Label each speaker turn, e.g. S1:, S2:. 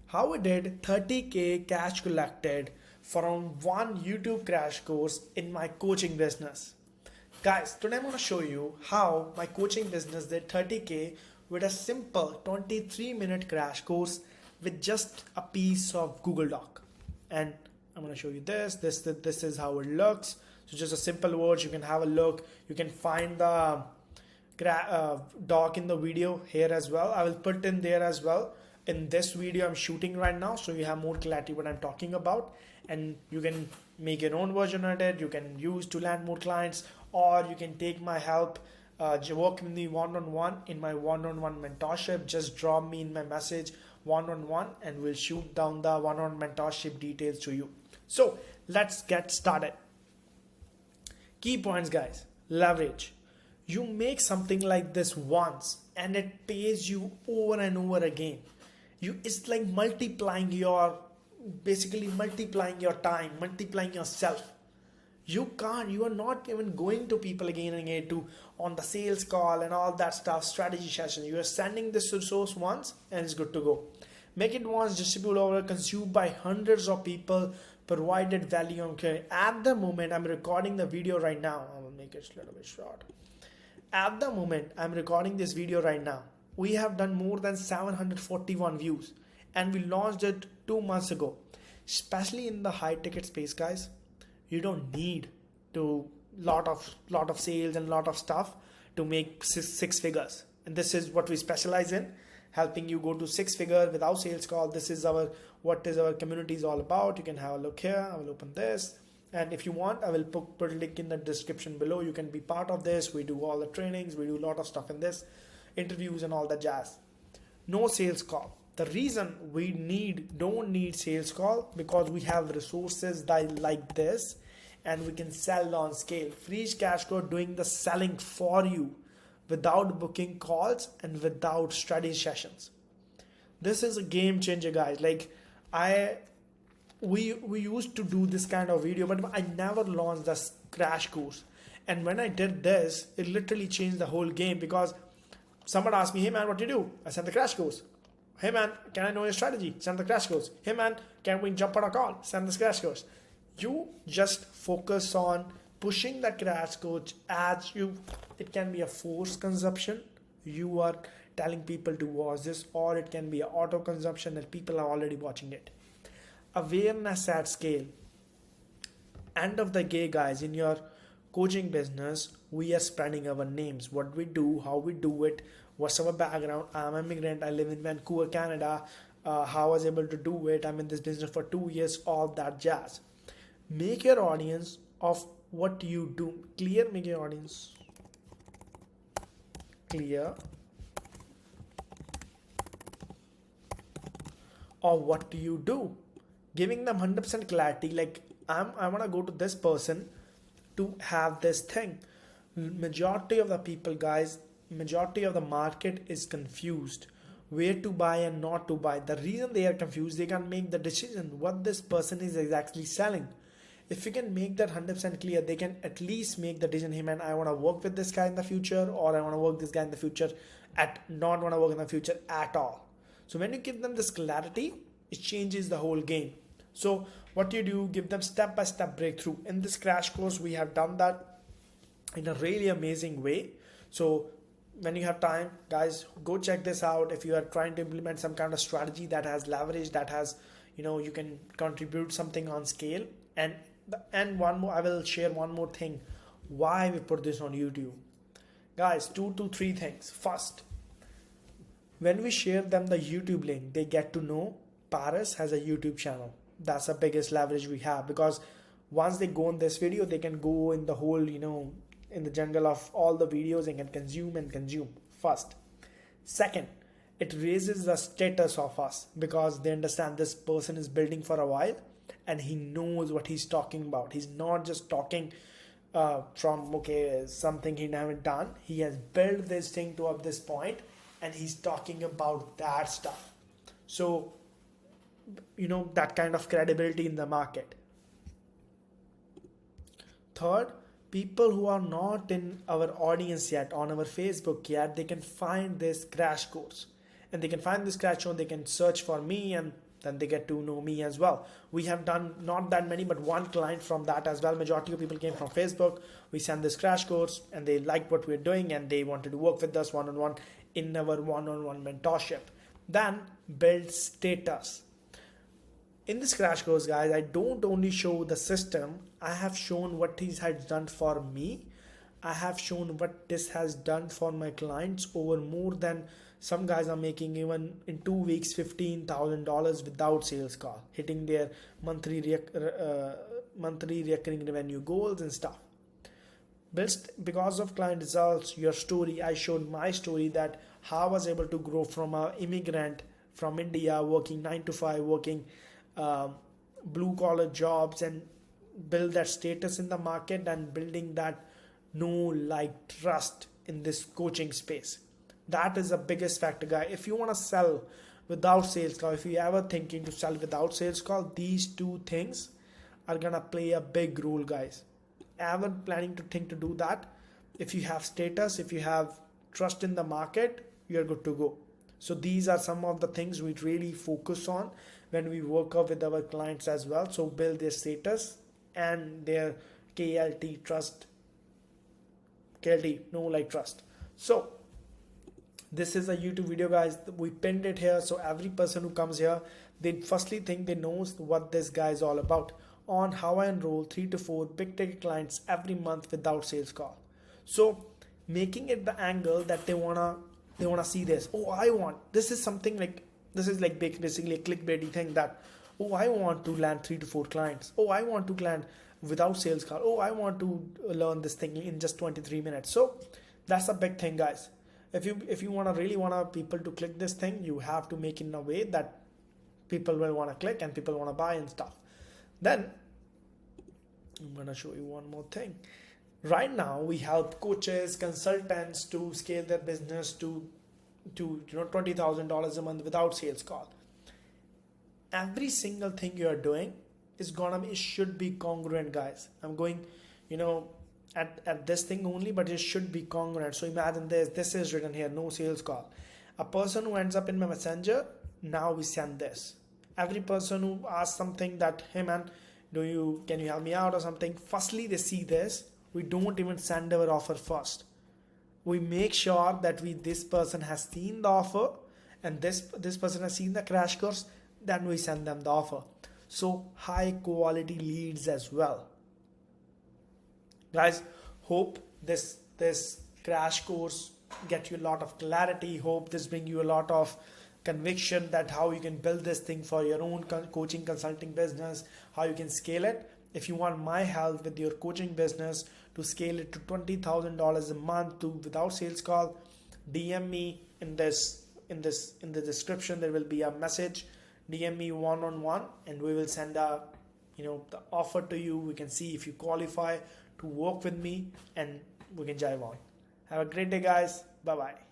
S1: how I did 30K cash collected from one YouTube crash course in my coaching business. Guys, today I'm going to show you how my coaching business did 30K with a simple 23-minute crash course with just a piece of Google Doc. And I'm going to show you this is how it looks. So just a simple words, you can have a look. You can find the doc in the video here as well. I will put in there as well. In this video I'm shooting right now, so you have more clarity what I'm talking about, and you can make your own version of it. You can use to land more clients, or you can take my help, work with me one-on-one in my one-on-one mentorship. Just drop me in my message one-on-one and we'll shoot down the one-on-one mentorship details to you. So let's get started. Key points, guys. Leverage. You make something like this once and it pays you over and over again. It's like basically multiplying your time, multiplying yourself. You are not even going to people again and again on the sales call and all that stuff, strategy session. You are sending this resource once and it's good to go. Make it once, distribute over, consumed by hundreds of people, provided value. Okay. At the moment I'm recording the video right now, I will make it a little bit short. At the moment I'm recording this video right now, we have done more than 741 views and we launched it 2 months ago. Especially in the high ticket space, guys, you don't need to lot of sales and lot of stuff to make six figures. And this is what we specialize in, helping you go to 6 figure without sales call. This is what our community is all about. You can have a look here. I will open this. And if you want, I will put a link in the description below. You can be part of this. We do all the trainings. We do a lot of stuff in this, interviews and all that jazz. No sales call. The reason we don't need sales call, because we have resources that like this and we can sell on scale. Free cash code doing the selling for you without booking calls and without study sessions. This is a game changer, guys. Like we used to do this kind of video, but I never launched this crash course. And when I did this, it literally changed the whole game, because someone asked me, hey man, what do you do? I sent the crash course. Hey man, can I know your strategy? Send the crash course. Hey man, can we jump on a call? Send this crash course. You just focus on pushing the crash course it can be a forced consumption. You are telling people to watch this, or it can be an auto consumption that people are already watching it. Awareness at scale. End of the day, guys, in your coaching business, we are spreading our names, what we do, how we do it, what's our background. I'm an immigrant, I live in Vancouver, Canada, how I was able to do it, I'm in this business for 2 years, all that jazz. Make your audience of what you do clear. Make your audience clear of what do you do, giving them 100% clarity. Like I want to go to this person to have this thing. Majority of the people, guys, majority of the market is confused where to buy and not to buy. The reason they are confused, they can't make the decision what this person is exactly selling. If you can make that 100% clear, they can at least make the decision, hey man, I want to work with this guy in the future, or I want to work with this guy in the future, not want to work in the future at all. So when you give them this clarity, it changes the whole game. So what you do, give them step-by-step breakthrough. In this crash course, we have done that in a really amazing way. So when you have time, guys, go check this out. If you are trying to implement some kind of strategy that has leverage, that has, you can contribute something on scale. And one more, I will share one more thing, why we put this on YouTube. Guys, 2 to 3 things. First, when we share them the YouTube link, they get to know Paris has a YouTube channel. That's the biggest leverage we have, because once they go in this video, they can go in the whole, in the jungle of all the videos and can consume. First. Second, it raises the status of us, because they understand this person is building for a while and he knows what he's talking about. He's not just talking from something he haven't done. He has built this thing to up this point and he's talking about that stuff. So that kind of credibility in the market. Third, people who are not in our audience yet, on our Facebook yet, they can find this crash course, and they can find this crash course. They can search for me and then they get to know me as well. We have done not that many, but one client from that as well. Majority of people came from Facebook. We sent this crash course and they liked what we're doing and they wanted to work with us one-on-one in our one-on-one mentorship. Then build status. In this crash course, guys, I don't only show the system, I have shown what this has done for me. I have shown what this has done for my clients. Over more than, some guys are making even in 2 weeks $15,000 without sales call, hitting their monthly recurring revenue goals and stuff. Because of client results, your story, I showed my story that how I was able to grow from an immigrant from India, working 9 to 5, working blue collar jobs, and build that status in the market and building that know, like, trust in this coaching space. That is the biggest factor, guy. If you want to sell without sales call, if you ever thinking to sell without sales call, these two things are gonna play a big role, guys. Ever planning to think to do that? If you have status, if you have trust in the market, you're good to go. So these are some of the things we really focus on when we work out with our clients as well. So build their status and their KLT trust. KLT, know, like, trust. So this is a YouTube video, guys. We pinned it here, so every person who comes here, they firstly think they knows what this guy is all about, on how I enroll 3 to 4 big ticket clients every month without sales call. So making it the angle that they wanna see this. Oh, I want, this is something like, this is like basically a clickbaity thing that, oh, I want to land 3 to 4 clients. Oh, I want to land without sales call. Oh, I want to learn this thing in just 23 minutes. So that's a big thing, guys. If you really want people to click this thing, you have to make it in a way that people will want to click and people want to buy and stuff. Then I'm going to show you one more thing. Right now we help coaches, consultants to scale their business to $20,000 a month without sales call. Every single thing you are doing is it should be congruent, guys. I'm going, at this thing only, but it should be congruent. So imagine this is written here, no sales call. A person who ends up in my messenger, now we send this. Every person who asks something that, hey man, can you help me out or something, firstly they see this. We don't even send our offer first. We make sure that this person has seen the offer and this person has seen the crash course, then we send them the offer. So high quality leads as well. Guys, hope this crash course get you a lot of clarity. Hope this bring you a lot of conviction that how you can build this thing for your own coaching consulting business, how you can scale it. If you want my help with your coaching business to scale it to $20,000 a month without sales call, DM me in the description. There will be a message. DM me one-on-one and we will send the offer to you. We can see if you qualify to work with me and we can jive on. Have a great day, guys. Bye bye.